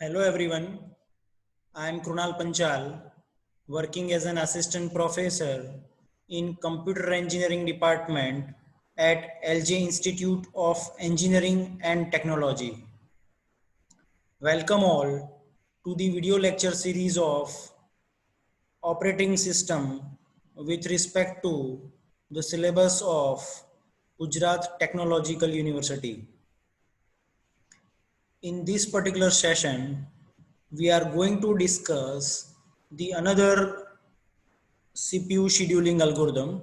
Hello everyone, I am Krunal Panchal, working as an assistant professor in Computer Engineering Department at LJ Institute of Engineering and Technology. Welcome all to the video lecture series of operating system with respect to the syllabus of Gujarat Technological University. In this particular session, we are going to discuss the another CPU scheduling algorithm,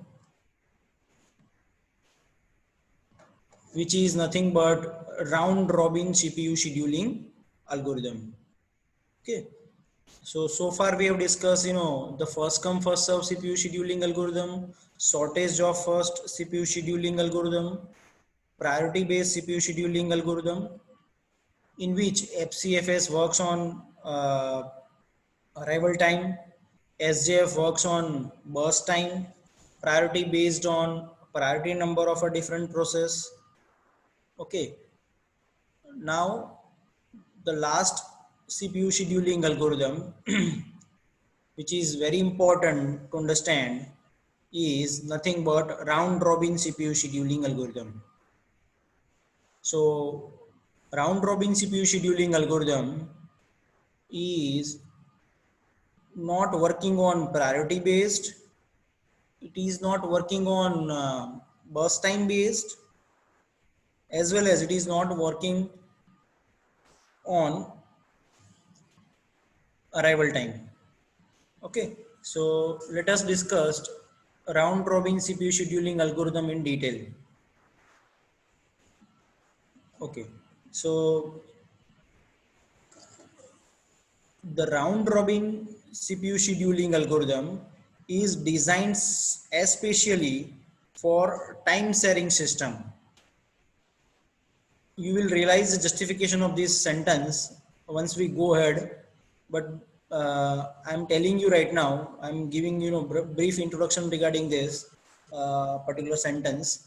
which is nothing but round robin CPU scheduling algorithm. Okay. So far we have discussed, the first come first serve CPU scheduling algorithm, shortage of first CPU scheduling algorithm, priority based CPU scheduling algorithm, in which FCFS works on arrival time, SJF works on burst time, priority based on priority number of a different process. Okay, now the last CPU scheduling algorithm, which is very important to understand, is nothing but round robin CPU scheduling algorithm. So round robin CPU scheduling algorithm is not working on priority based, it is not working on burst time based, as well as it is not working on arrival time. Okay, so let us discuss round robin CPU scheduling algorithm in detail. Okay, so the round robin CPU scheduling algorithm is designed especially for time sharing system. You will realize the justification of this sentence once we go ahead, but I'm telling you right now, I'm giving brief introduction regarding this particular sentence.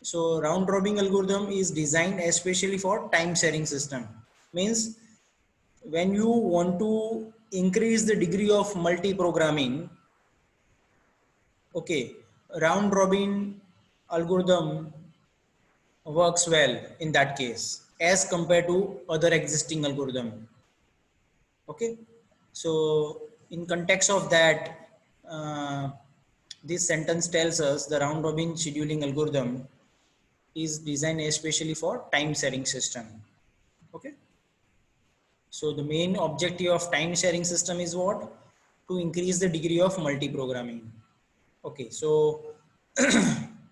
So round robin algorithm is designed especially for time sharing system. Means when you want to increase the degree of multi-programming, okay, round robin algorithm works well in that case as compared to other existing algorithm. Okay, so in context of that, this sentence tells us the round robin scheduling algorithm is designed especially for time sharing system. Okay, so the main objective of time sharing system is what? To increase the degree of multi-programming. Okay, so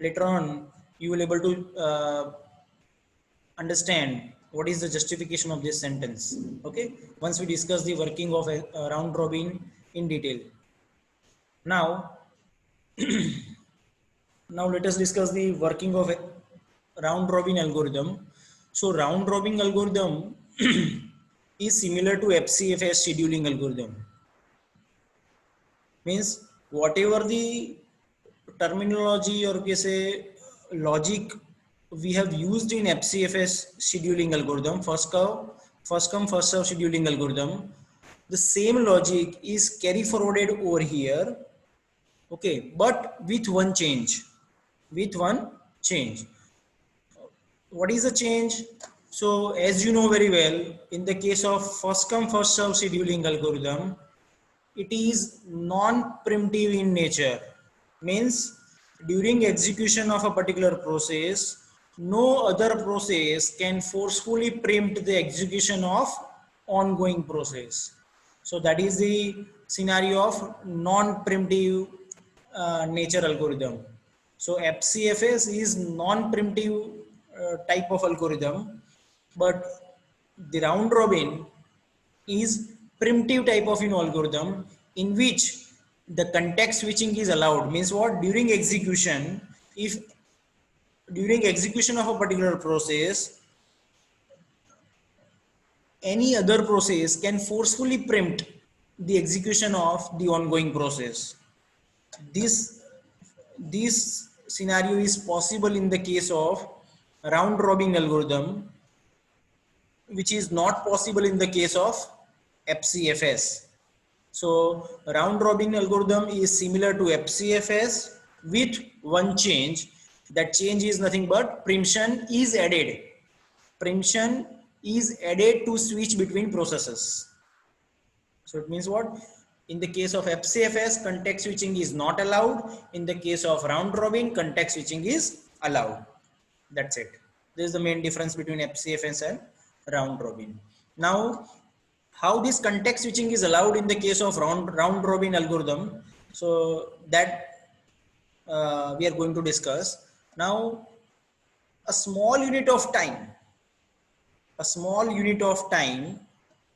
later on you will able to understand what is the justification of this sentence. Okay, once we discuss the working of a round robin in detail. Now let us discuss the working of a round robin algorithm. So round robin algorithm is similar to FCFS scheduling algorithm. Means whatever the terminology or you say logic we have used in FCFS scheduling algorithm, first come first serve scheduling algorithm, the same logic is carry forwarded over here. Okay, but with one change. With one change. What is the change? So as you know very well, in the case of first come first serve scheduling algorithm, it is non-preemptive in nature. Means during execution of a particular process, no other process can forcefully preempt the execution of ongoing process. So that is the scenario of non-preemptive nature algorithm. So FCFS is non-preemptive type of algorithm, but the round robin is primitive type of algorithm in which the context switching is allowed. Means what? During execution, if during execution of a particular process, any other process can forcefully preempt the execution of the ongoing process. This scenario is possible in the case of round robin algorithm, which is not possible in the case of FCFS. So round robin algorithm is similar to FCFS with one change. That change is nothing but preemption is added. Preemption is added to switch between processes. So it means what? In the case of FCFS, context switching is not allowed. In the case of round robin, context switching is allowed. That's it. This is the main difference between FCFS and round robin. Now, how this context switching is allowed in the case of round robin algorithm? So that we are going to discuss. Now, a small unit of time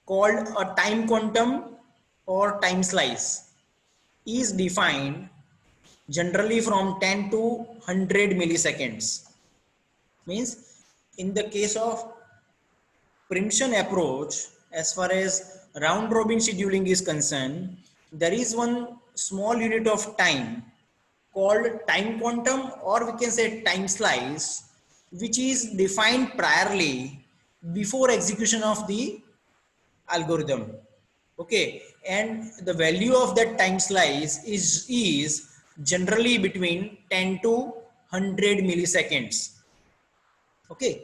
called a time quantum or time slice is defined generally from 10 to 100 milliseconds. Means in the case of preemption approach, as far as round robin scheduling is concerned, there is one small unit of time called time quantum, or we can say time slice, which is defined priorly before execution of the algorithm. Okay, and the value of that time slice is generally between 10 to 100 milliseconds. Okay,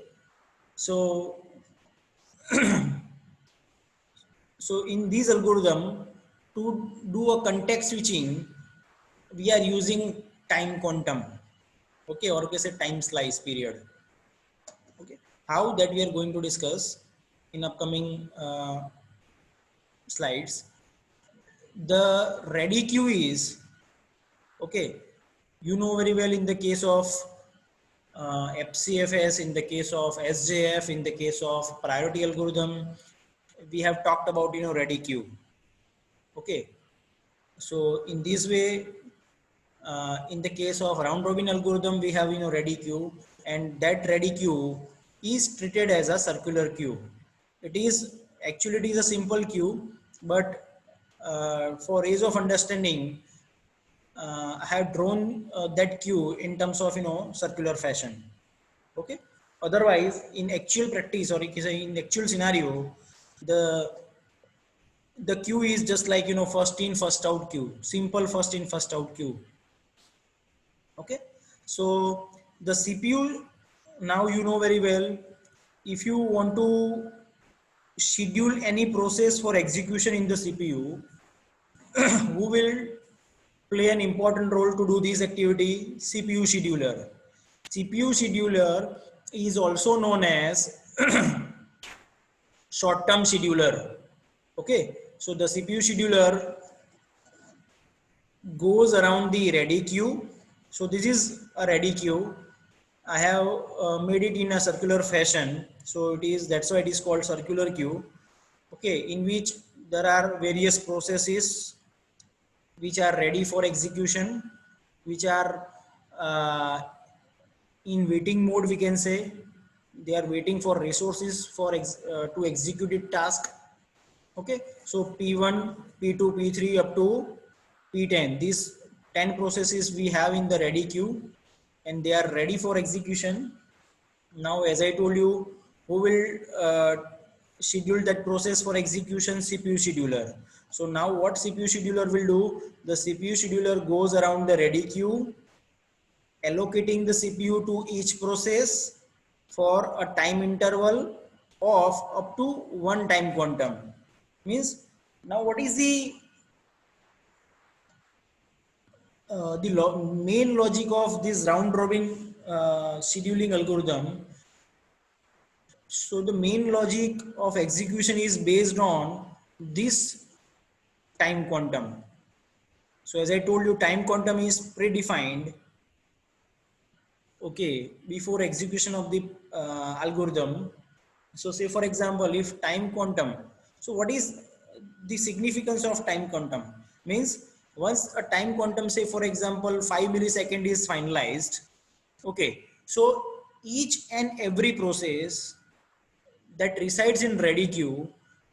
so in this algorithm, to do a context switching, we are using time quantum. Okay, or we say time slice period. Okay, how that we are going to discuss in upcoming slides. The ready queue is, okay, you know very well, in the case of FCFS, in the case of SJF, in the case of priority algorithm, we have talked about, ready queue. Okay, so in this way, in the case of round robin algorithm, we have ready queue, and that ready queue is treated as a circular queue. It is a simple queue, but for ease of understanding, I have drawn that queue in terms of circular fashion. Okay. Otherwise, in actual practice, or in actual scenario, the queue is just like first in first out queue, simple first in first out queue. Okay, so the CPU, now you know very well, if you want to schedule any process for execution in the CPU, who will play an important role to do this activity? CPU scheduler. CPU scheduler is also known as short-term scheduler. Okay, so the CPU scheduler goes around the ready queue. So this is a ready queue. I have made it in a circular fashion. So that's why it is called circular queue. Okay, in which there are various processes which are ready for execution, which are in waiting mode, we can say. They are waiting for resources to execute it task. Okay, so P1, P2, P3 up to P10. These 10 processes we have in the ready queue, and they are ready for execution. Now, as I told you, who will schedule that process for execution? CPU scheduler. So now what CPU scheduler will do? The CPU scheduler goes around the ready queue, allocating the CPU to each process for a time interval of up to one time quantum. Means, now what is the main logic of this round robin scheduling algorithm? So the main logic of execution is based on this time quantum. So as I told you, time quantum is predefined, okay, before execution of the algorithm. So say for example, if time quantum, so what is the significance of time quantum? Means once a time quantum, say for example 5 millisecond is finalized, okay, so each and every process that resides in ready queue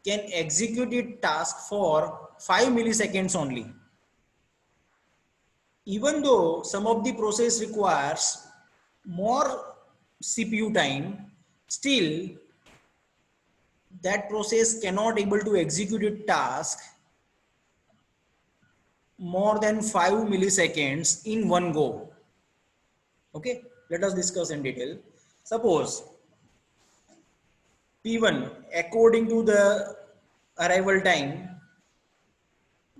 can execute its task for 5 milliseconds only. Even though some of the process requires more CPU time, still that process cannot able to execute a task more than 5 milliseconds in one go. Okay, let us discuss in detail. Suppose P1 according to the arrival time,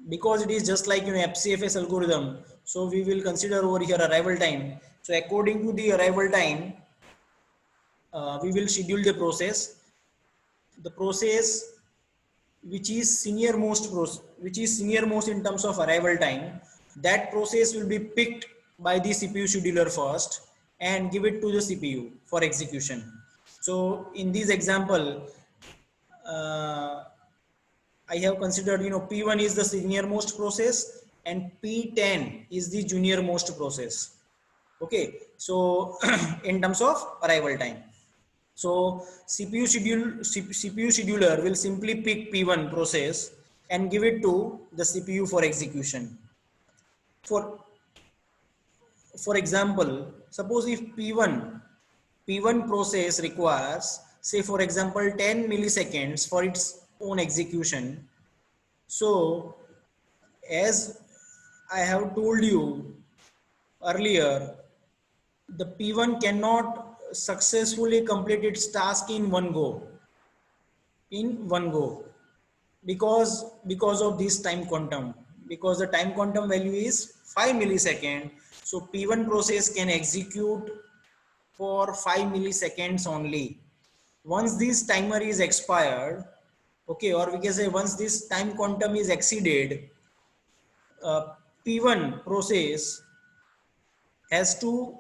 because it is just like FCFS algorithm, so we will consider over here arrival time. So according to the arrival time, we will schedule the process which is senior most in terms of arrival time. That process will be picked by the CPU scheduler first and give it to the CPU for execution. So in this example, uh, I have considered, P1 is the senior most process and P10 is the junior most process. Okay, so in terms of arrival time. So CPU scheduler will simply pick P1 process and give it to the CPU for execution. For example, suppose if P1 process requires, say for example, 10 milliseconds for its own execution. So as I have told you earlier, the P1 cannot successfully complete its task in one go, because of this time quantum, because the time quantum value is 5 millisecond. So P1 process can execute for 5 milliseconds only. Once this timer is expired, okay, or we can say once this time quantum is exceeded, P1 process has to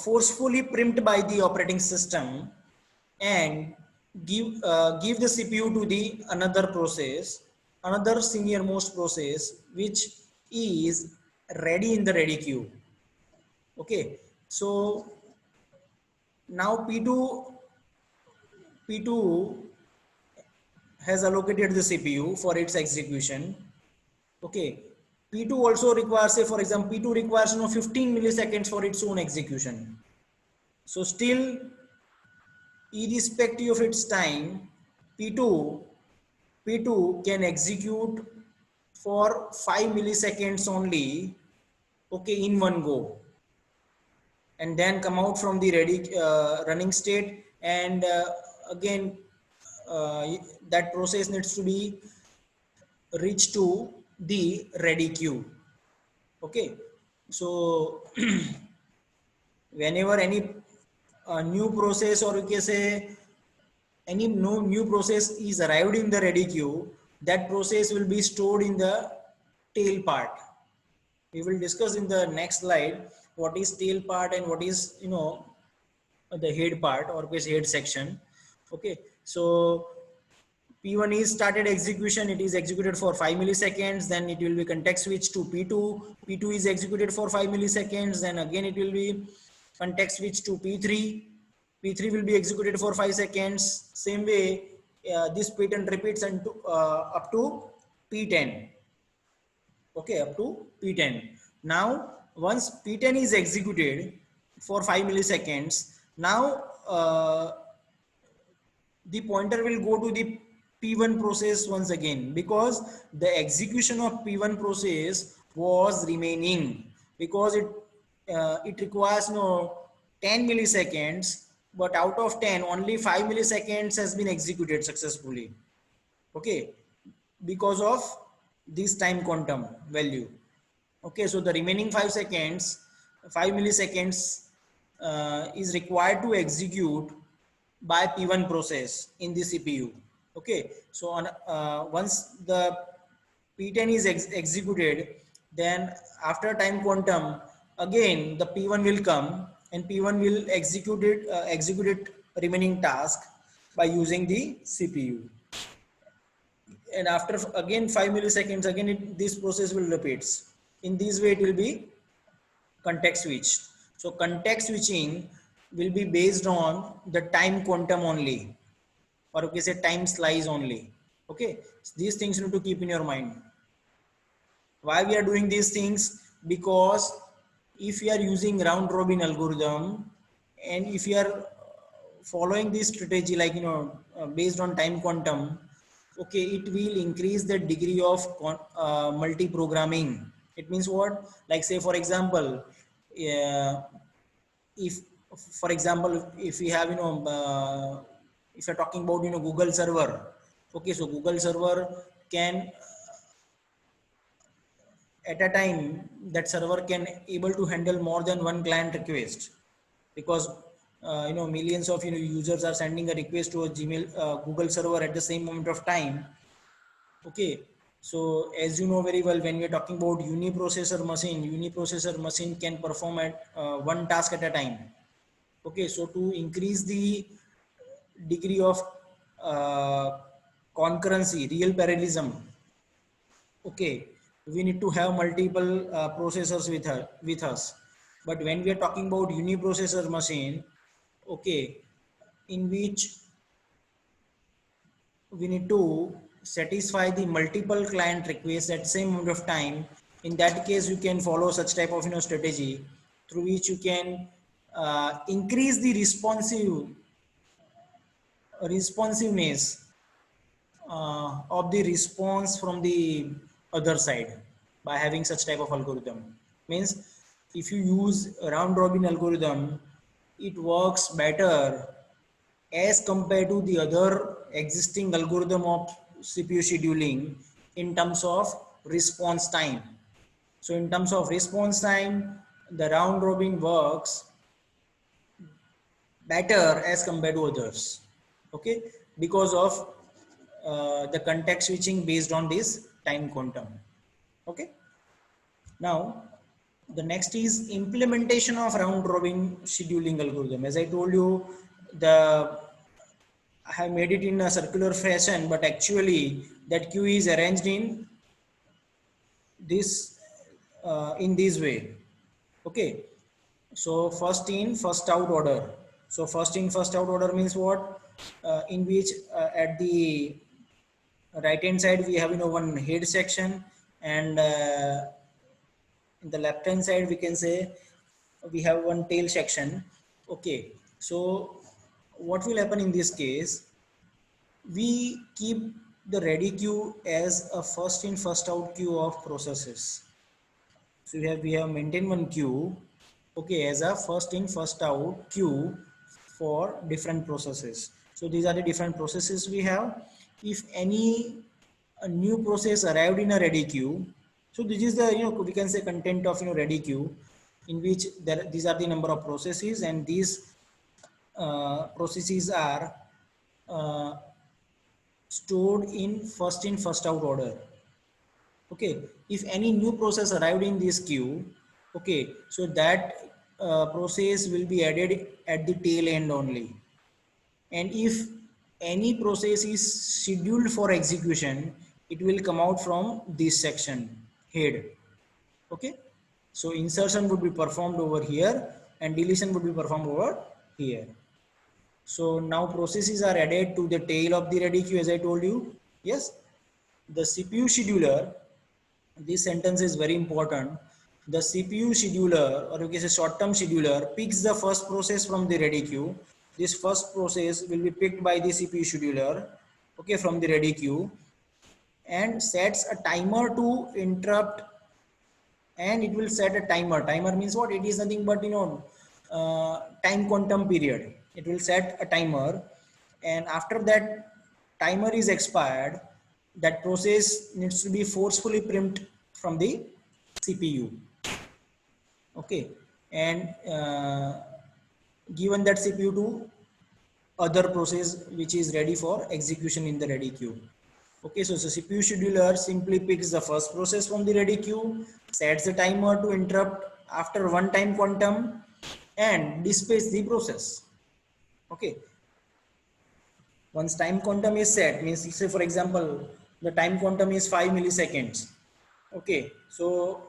forcefully preempt by the operating system and give the CPU to the another senior most process, which is ready in the ready queue. Okay, so now P2 has allocated the CPU for its execution. Okay, P2 also requires, say for example, P2 requires 15 milliseconds for its own execution. So still, irrespective of its time, P2 can execute for 5 milliseconds only, okay, in one go, and then come out from the ready running state, and again uh, that process needs to be reached to the ready queue. Okay, so whenever any new process, or you can say any new process is arrived in the ready queue, that process will be stored in the tail part. We will discuss in the next slide what is tail part and what is the head part, or head section. Okay, so P1 is started execution, it is executed for 5 milliseconds, then it will be context switch to P2. P2 is executed for 5 milliseconds, then again it will be context switch to P3. P3 will be executed for 5 seconds. Same way, this pattern repeats up to P10. Okay, up to P10. Now, once P10 is executed for 5 milliseconds, now the pointer will go to the P1 process once again, because the execution of P1 process was remaining, because it requires 10 milliseconds, but out of 10 only 5 milliseconds has been executed successfully. Okay, because of this time quantum value. Okay, so the remaining 5 milliseconds is required to execute by P1 process in the CPU. Okay, so once the P10 is executed, then after time quantum, again the P1 will come and P1 will execute it remaining task by using the CPU. And after again 5 milliseconds, again this process will repeats. In this way, it will be context switched. So context switching will be based on the time quantum only, or okay, say time slice only. Okay, these things you need to keep in your mind. Why we are doing these things? Because if you are using round robin algorithm, and if you are following this strategy, like based on time quantum, okay, it will increase the degree of multi-programming. It means what? Like say for example, if for example if we have if you're talking about Google server, okay, so Google server can at a time that server can able to handle more than one client request, because millions of users are sending a request to a Gmail Google server at the same moment of time. Okay, so as you know very well, when we are talking about uniprocessor machine can perform at one task at a time. Okay, so to increase the degree of uh, concurrency, real parallelism, okay, we need to have multiple processors with us. But when we are talking about uniprocessor machine, okay, in which we need to satisfy the multiple client requests at the same moment of time. In that case, you can follow such type of strategy through which you can increase the responsiveness of the response from the other side by having such type of algorithm. Means if you use round robin algorithm, it works better as compared to the other existing algorithm of CPU scheduling in terms of response time. So in terms of response time, the round robin works better as compared to others. Okay, because of the context switching based on this time quantum. Okay, now the next is implementation of round robin scheduling algorithm. As I told you, the I have made it in a circular fashion, but actually that queue is arranged this in this way. Okay, so first in first out order. So first in first out order means what? In which at the right hand side we have one head section, and in the left hand side we can say we have one tail section. Okay, so what will happen in this case? We keep the ready queue as a first in first out queue of processes. So we have maintained one queue, okay, as a first in first out queue for different processes. So these are the different processes we have. If any a new process arrived in a ready queue, so this is the we can say content of ready queue, in which these are the number of processes, and these processes are uh, stored in first out order. Okay, if any new process arrived in this queue, okay, so that process will be added at the tail end only. And if any process is scheduled for execution, it will come out from this section head. Okay, so insertion would be performed over here and deletion would be performed over here. So now processes are added to the tail of the ready queue, as I told you. Yes, the CPU scheduler, this sentence is very important. The CPU scheduler, or you can say short-term scheduler, picks the first process from the ready queue. This first process will be picked by the CPU scheduler, okay, from the ready queue, and sets a timer to interrupt, and it will set a timer. Timer means what? It is nothing but time quantum period. It will set a timer, and after that timer is expired, that process needs to be forcefully primed from the CPU. Okay, and given that CPU to other process which is ready for execution in the ready queue. Okay, so CPU scheduler simply picks the first process from the ready queue, sets the timer to interrupt after one time quantum, and displays the process. Okay, once time quantum is set, means say for example the time quantum is 5 milliseconds. Okay, so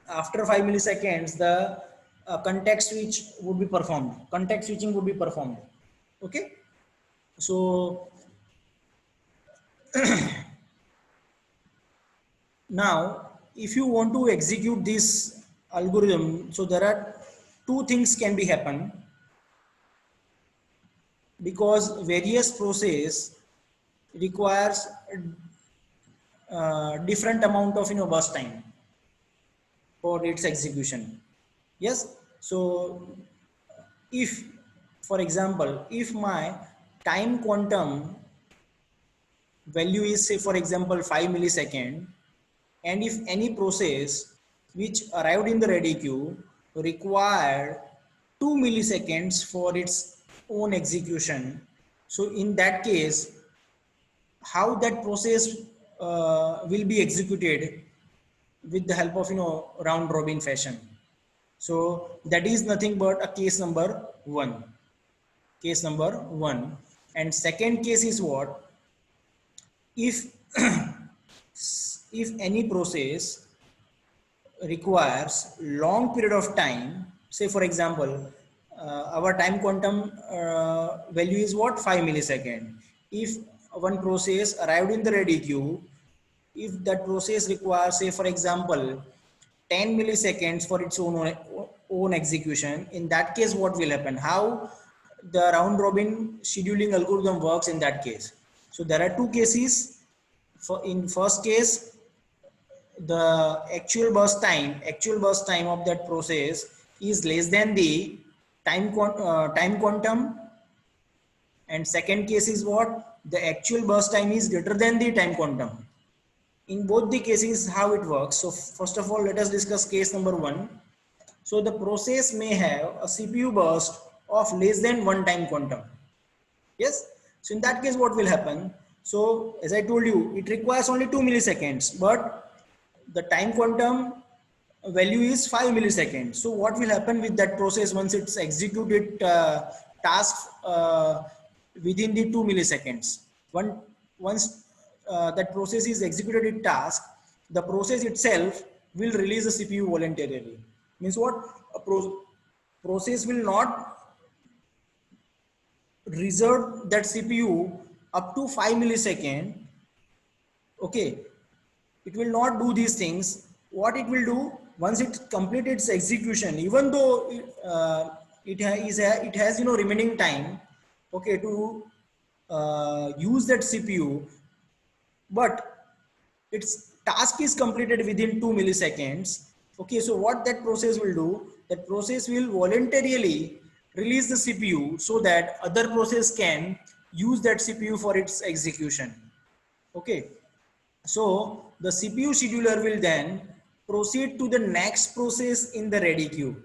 after 5 milliseconds the context switch would be performed, context switching would be performed. Okay, so now if you want to execute this algorithm, so there are two things can be happen. because various process requires different amount of burst time for its execution. Yes. So if, for example, if my time quantum value is, say for example, 5 millisecond, and if any process which arrived in the ready queue required 2 milliseconds for its own execution, so in that case, how that process will be executed with the help of round robin fashion. So that is nothing but a case number one. Case number one. And second case is what? If if any process requires long period of time, say for example, our time quantum value is what? 5 millisecond. If one process arrived in the ready queue, if that process requires, say for example, 10 milliseconds for its own execution, in that case what will happen? How the round robin scheduling algorithm works in that case? So there are two cases. In first case, the actual burst time of that process is less than the time quantum, and second case is what? The actual burst time is greater than the time quantum. In both the cases, how it works? So first of all, let us discuss case number one. So the process may have a CPU burst of less than one time quantum. Yes. So in that case, what will happen? So as I told you, it requires only 2 milliseconds, but the time quantum value is 5 milliseconds. So what will happen with that process once it's executed task within the 2 milliseconds? Once that process is executed in task, the process itself will release the CPU voluntarily. Means what? A process will not reserve that CPU up to 5 millisecond. Okay, it will not do these things. What it will do, once it completes its execution, even though it has remaining time, okay, to use that CPU, but its task is completed within 2 milliseconds. Okay, so what that process will do, that process will voluntarily release the CPU so that other process can use that CPU for its execution. Okay, so the CPU scheduler will then proceed to the next process in the ready queue.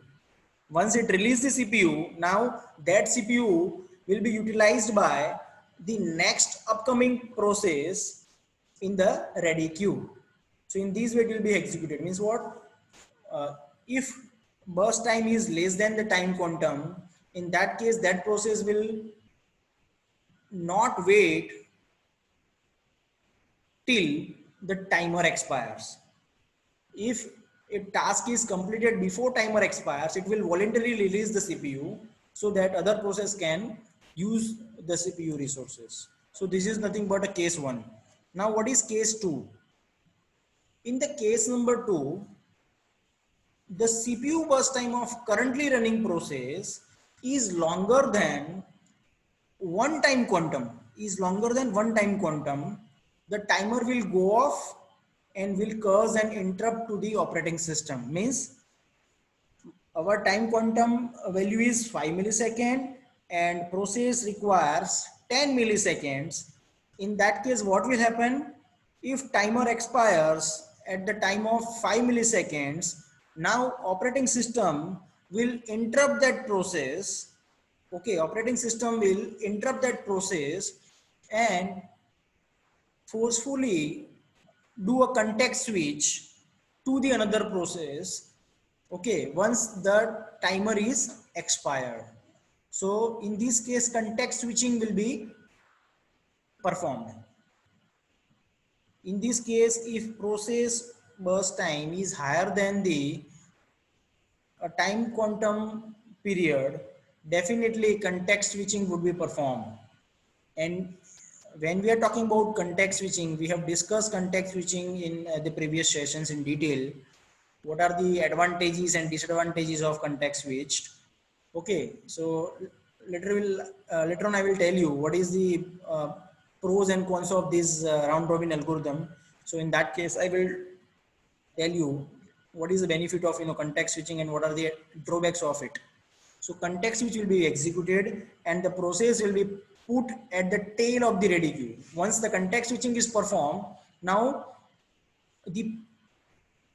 Once it releases the CPU, now that CPU will be utilized by the next upcoming process in the ready queue. So in this way it will be executed. Means what? If burst time is less than the time quantum, in that case that process will not wait till the timer expires. If a task is completed before timer expires, it will voluntarily release the CPU so that other process can use the CPU resources. So this is nothing but a case one. Now what is case two? In the case number two, the CPU burst time of currently running process is longer than one time quantum. The timer will go off and will cause an interrupt to the operating system. Means our time quantum value is 5 millisecond and process requires 10 milliseconds. In that case, what will happen? If timer expires at the time of 5 milliseconds, now operating system will interrupt that process. Okay, operating system will interrupt that process and forcefully do a context switch to the another process. Okay, once the timer is expired. So in this case, context switching will be performed. In this case, if process burst time is higher than the time quantum period, definitely context switching would be performed. And when we are talking about context switching, we have discussed context switching in the previous sessions in detail. What are the advantages and disadvantages of context switched? Okay, so later on I will tell you what is the pros and cons of this round robin algorithm. So in that case, I will tell you what is the benefit of context switching and what are the drawbacks of it. So context switch will be executed and the process will be put at the tail of the ready queue. Once the context switching is performed, now the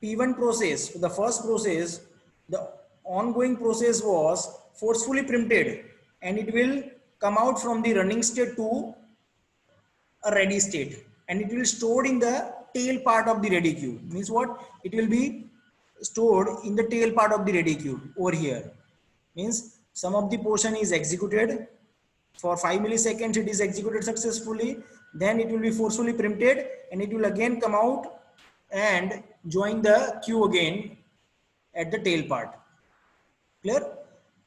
P1 process, the first process, the ongoing process was forcefully preempted and it will come out from the running state to a ready state and it will stored in the tail part of the ready queue. Means what? It will be stored in the tail part of the ready queue over here. Means some of the portion is executed for 5 milliseconds, it is executed successfully, then it will be forcefully preempted and it will again come out and join the queue again at the tail part. Clear?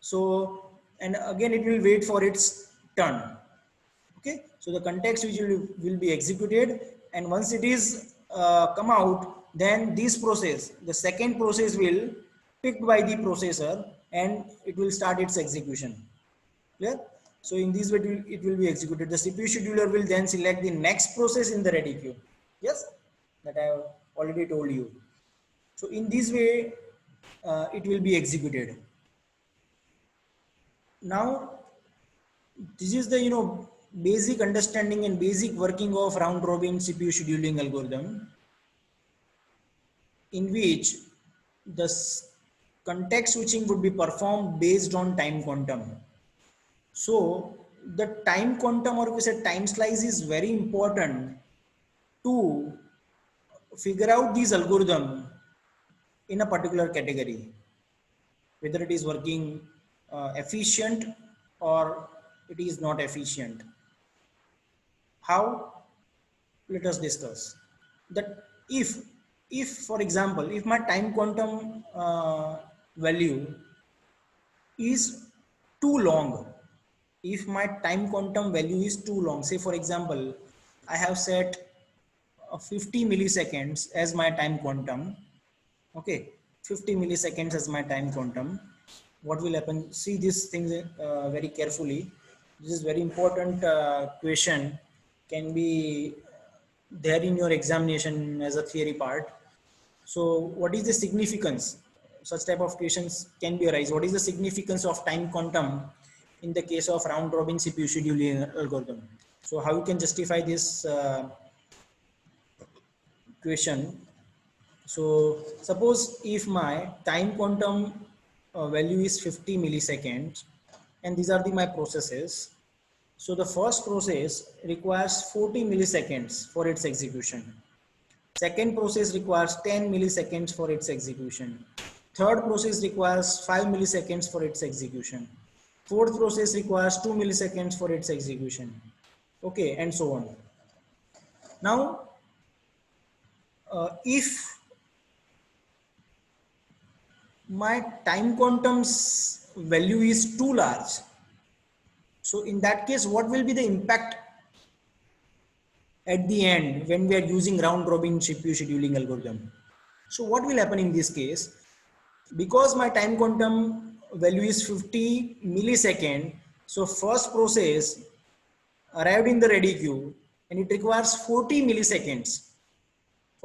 So, and again it will wait for its turn. Okay, so the context which will be executed and once it is come out, then this process, the second process will picked by the processor and it will start its execution. Clear? So in this way it will be executed. The CPU scheduler will then select the next process in the ready queue. Yes, that I have already told you. So in this way it will be executed. Now this is the basic understanding and basic working of round robin CPU scheduling algorithm, in which the context switching would be performed based on time quantum. So the time quantum, or we say time slice, is very important to figure out this algorithm in a particular category, whether it is working efficient or it is not efficient. How? Let us discuss that. If for example, if my time quantum value is too long, if my time quantum value is too long, say for example, I have set 50 milliseconds as my time quantum. Okay, 50 milliseconds as my time quantum. What will happen? See these things very carefully. This is very important question, can be there in your examination as a theory part. So what is the significance? Such type of questions can be arise. What is the significance of time quantum in the case of round robin CPU scheduling algorithm? So how you can justify this question? So suppose if my time quantum value is 50 milliseconds and these are my processes. So the first process requires 40 milliseconds for its execution. Second process requires 10 milliseconds for its execution. Third process requires 5 milliseconds for its execution. Fourth process requires 2 milliseconds for its execution. Okay, and so on. Now, if my time quantum's value is too large, so in that case, what will be the impact at the end when we are using round robin CPU scheduling algorithm? So what will happen in this case? Because my time quantum value is 50 millisecond, so first process arrived in the ready queue and it requires 40 milliseconds.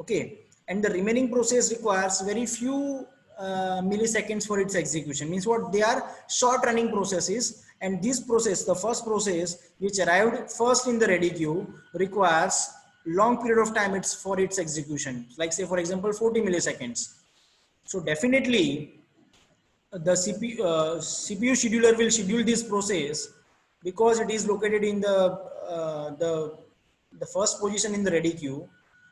Okay, and the remaining process requires very few milliseconds for its execution. Means what? They are short running processes, and this process, the first process which arrived first in the ready queue, requires long period of time for its execution, like say for example 40 milliseconds. So definitely the CPU scheduler will schedule this process because it is located in the first position in the ready queue,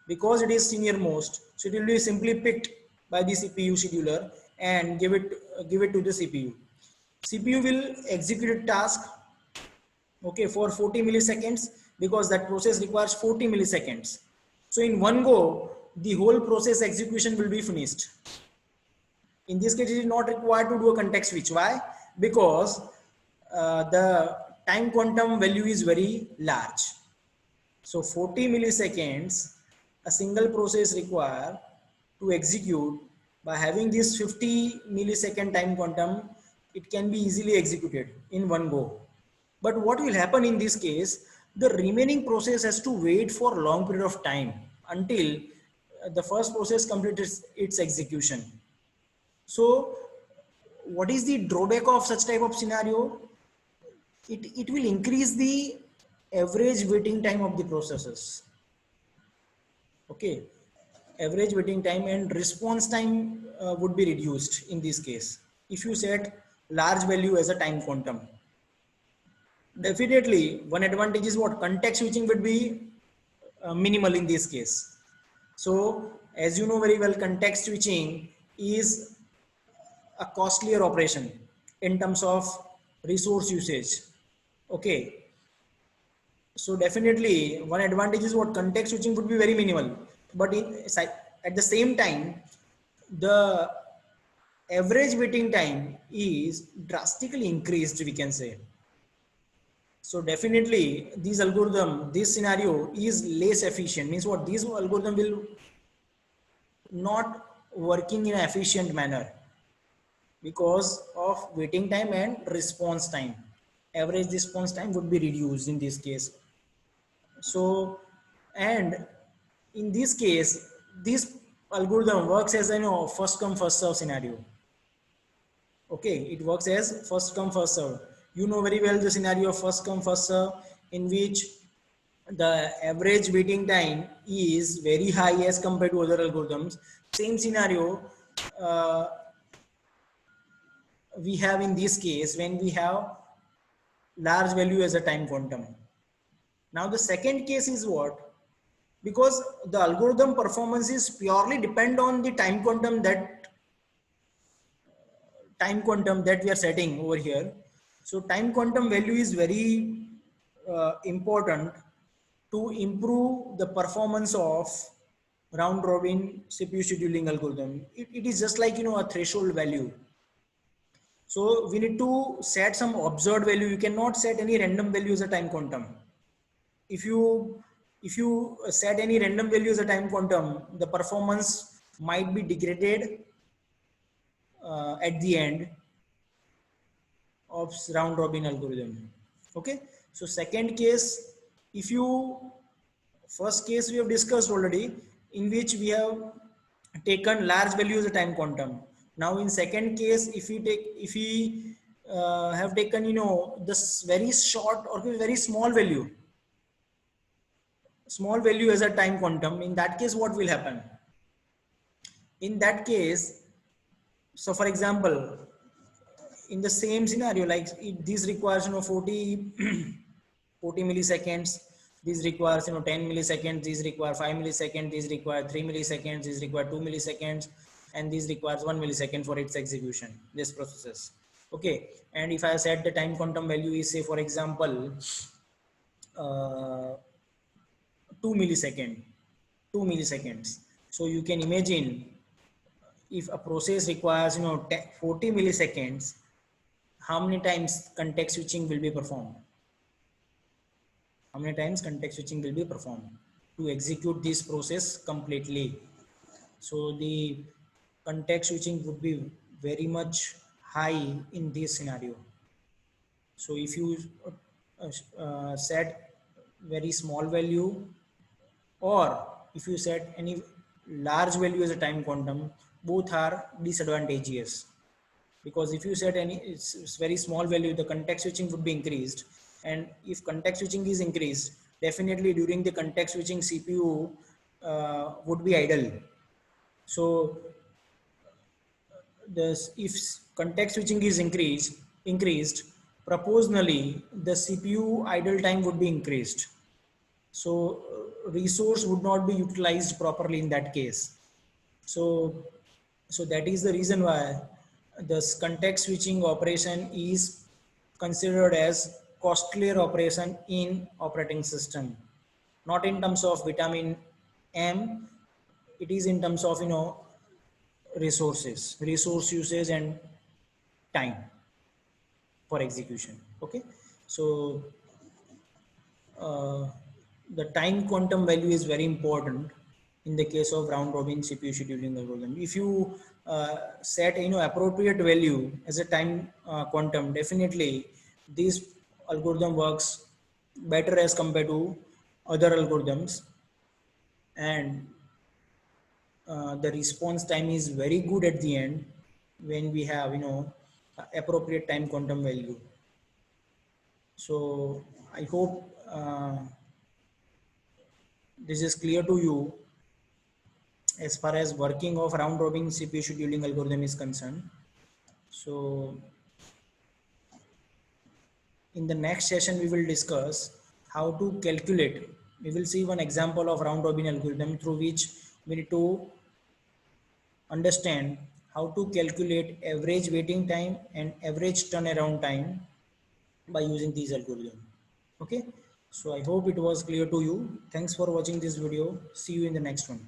because it is senior most. So it will be simply picked by the CPU scheduler and give it to the CPU. CPU will execute a task, okay, for 40 milliseconds because that process requires 40 milliseconds. So in one go, the whole process execution will be finished. In this case, it is not required to do a context switch. Why? Because the time quantum value is very large. So 40 milliseconds, a single process require to execute. By having this 50 millisecond time quantum, it can be easily executed in one go. But what will happen in this case, the remaining process has to wait for a long period of time until the first process completes its execution. So what is the drawback of such type of scenario? It will increase the average waiting time of the processes. Okay, average waiting time and response time would be reduced in this case if you set large value as a time quantum. Definitely, one advantage is what context switching would be minimal in this case. So, as you know very well, context switching is a costlier operation in terms of resource usage. Okay, so definitely one advantage is what context switching would be very minimal, but at the same time, the average waiting time is drastically increased, we can say. So definitely this scenario is less efficient, means what, this algorithm will not working in an efficient manner because of waiting time and response time. Average response time would be reduced in this case. So, and in this case, this algorithm works as first come first serve scenario. Okay, it works as first come first serve. You know very well the scenario of first come first serve, in which the average waiting time is very high as compared to other algorithms. Same scenario we have in this case when we have large value as a time quantum. Now the second case is what? Because the algorithm performance is purely depend on the time quantum that we are setting over here. So time quantum value is very important to improve the performance of round robin CPU scheduling algorithm. It is just like a threshold value. So we need to set some observed value. You cannot set any random value as a time quantum. If you set any random value as a time quantum, the performance might be degraded at the end of round robin algorithm. Okay, so second case, if you first case we have discussed already, in which we have taken large value as a time quantum. Now in second case, if we have taken this very short or very small value as a time quantum, in that case what will happen? In that case, so for example, in the same scenario, like this requires 40 40 milliseconds, this requires 10 milliseconds, this require 5 milliseconds, this require 3 milliseconds, this require 2 milliseconds, and this requires 1 millisecond for its execution, this processes. Okay, and if I set the time quantum value is, say for example 2 milliseconds. So you can imagine, if a process requires 40 milliseconds, how many times context switching will be performed? How many times context switching will be performed to execute this process completely? So the context switching would be very much high in this scenario. So if you set very small value, or if you set any large value as a time quantum, both are disadvantageous. Because if you set it's very small value, the context switching would be increased, and if context switching is increased, definitely during the context switching CPU would be idle. So if context switching is increased, proportionally the CPU idle time would be increased. So resource would not be utilized properly in that case. So that is the reason why this context switching operation is considered as costlier operation in operating system. Not in terms of vitamin M, it is in terms of resource usage and time for execution. Okay, so the time quantum value is very important in the case of round robin CPU scheduling algorithm. If you set appropriate value as a time quantum, definitely this algorithm works better as compared to other algorithms, and the response time is very good at the end when we have, you know, appropriate time quantum value. So I hope this is clear to you as far as working of round robin CPU scheduling algorithm is concerned. So in the next session, we will discuss how to calculate. We will see one example of round robin algorithm through which we need to understand how to calculate average waiting time and average turnaround time by using these algorithms. Okay. So I hope it was clear to you. Thanks for watching this video. See you in the next one.